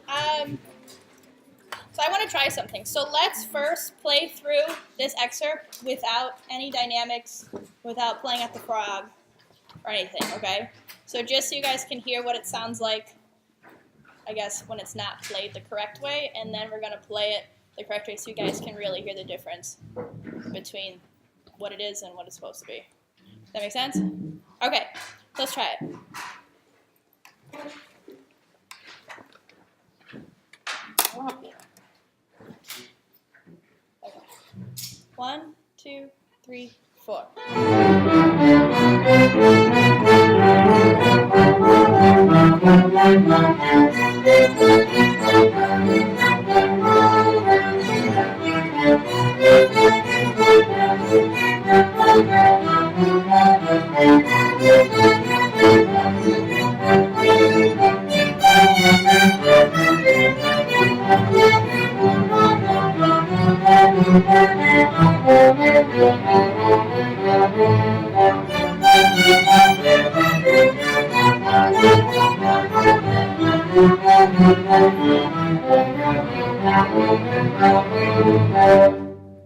So I want to try something. So let's first play through this excerpt without any dynamics, without playing at the frog or anything, okay? So just so you guys can hear what it sounds like, I guess, when it's not played the correct way, and then we're going to play it the correct way so you guys can really hear the difference between what it is and what it's supposed to be. Does that make sense? Okay, let's try it. Okay. 1, 2, 3, 4.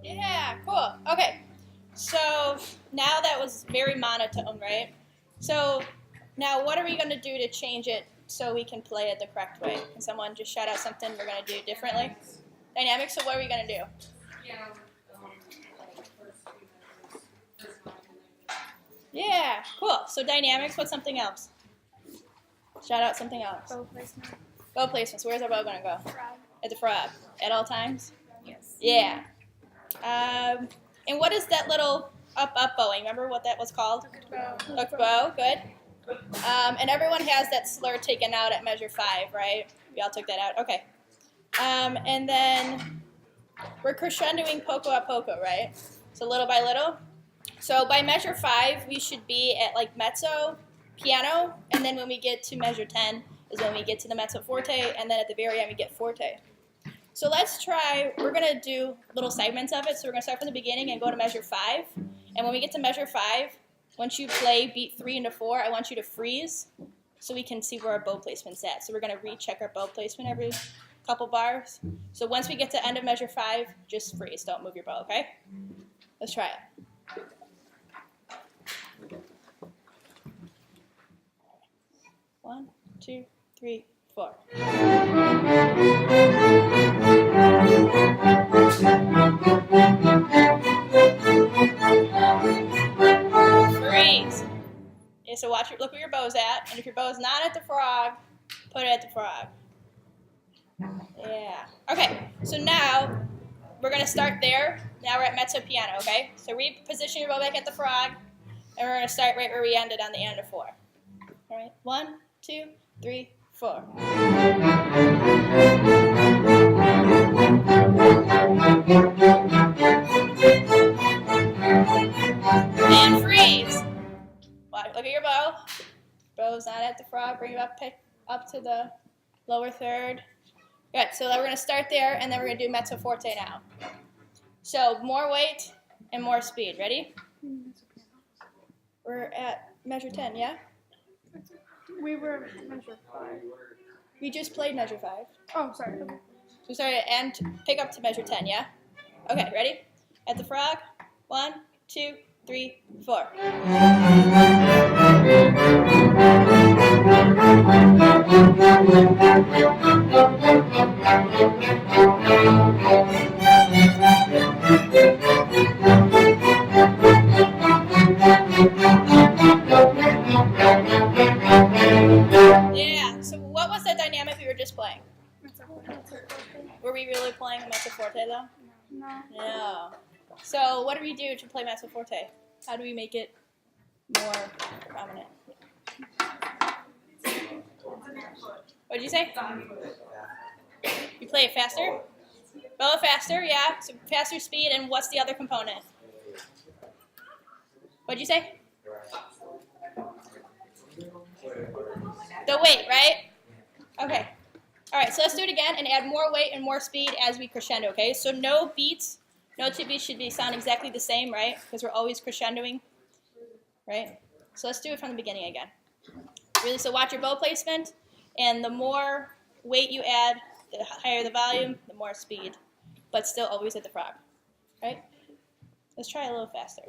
Yeah, cool. Okay, so now that was very monotone, right? So now what are we going to do to change it so we can play it the correct way? Can someone just shout out something we're going to do differently? Dynamics, so what are we going to do? Yeah, cool. So dynamics, what's something else? Shout out something else. Bow placement. Bow placement. So where's our bow going to go? Frog. At the frog. At all times? Yes. Yeah. And what is that little up bowing? Remember what that was called? Hook bow. Good. And everyone has that slur taken out at measure 5, right? We all took that out. Okay. And then we're crescendoing poco a poco, right? So little by little. So by measure 5, we should be at like mezzo, piano, and then when we get to measure 10 is when we get to the mezzo forte, and then at the very end we get forte. So let's try, we're going to do little segments of it. So we're going to start from the beginning and go to measure 5. And when we get to measure 5, once you play beat 3 into 4, I want you to freeze so we can see where our bow placement's at. So we're going to recheck our bow placement every couple bars. So once we get to end of measure 5, just freeze. Don't move your bow, okay? Let's try it. One, 2, 3, 4. Freeze. Okay, so look where your bow's at, and if your bow's not at the frog, put it at the frog. Yeah. Okay, so now we're going to start there. Now we're at mezzo piano, okay? So reposition your bow back at the frog, and we're going to start right where we ended on the end of 4. All right, 1, 2, 3, 4. And freeze. Look at your bow. Bow's not at the frog. Bring it up to the lower third. Good. So we're going to start there, and then we're going to do mezzo forte now. So more weight and more speed. Ready? We're at measure 10, yeah? We were at measure 5. We just played measure 5. Oh, sorry. Okay. So sorry, and pick up to measure 10, yeah? Okay, ready? At the frog. 1, 2, 3, 4. Yeah, so what was the dynamic we were just playing? Were we really playing mezzo forte though? No. No. So what do we do to play mezzo forte? How do we make it more prominent? What did you say? You play it faster? A little faster, yeah. So faster speed, and what's the other component? What did you say? The weight, right? Okay. All right, so let's do it again and add more weight and more speed as we crescendo, okay? So no beats, no 2 beats should sound exactly the same, right? Because we're always crescendoing, right? So let's do it from the beginning again. Really, so watch your bow placement, and the more weight you add, the higher the volume, the more speed, but still always hit the frog, right? Let's try a little faster.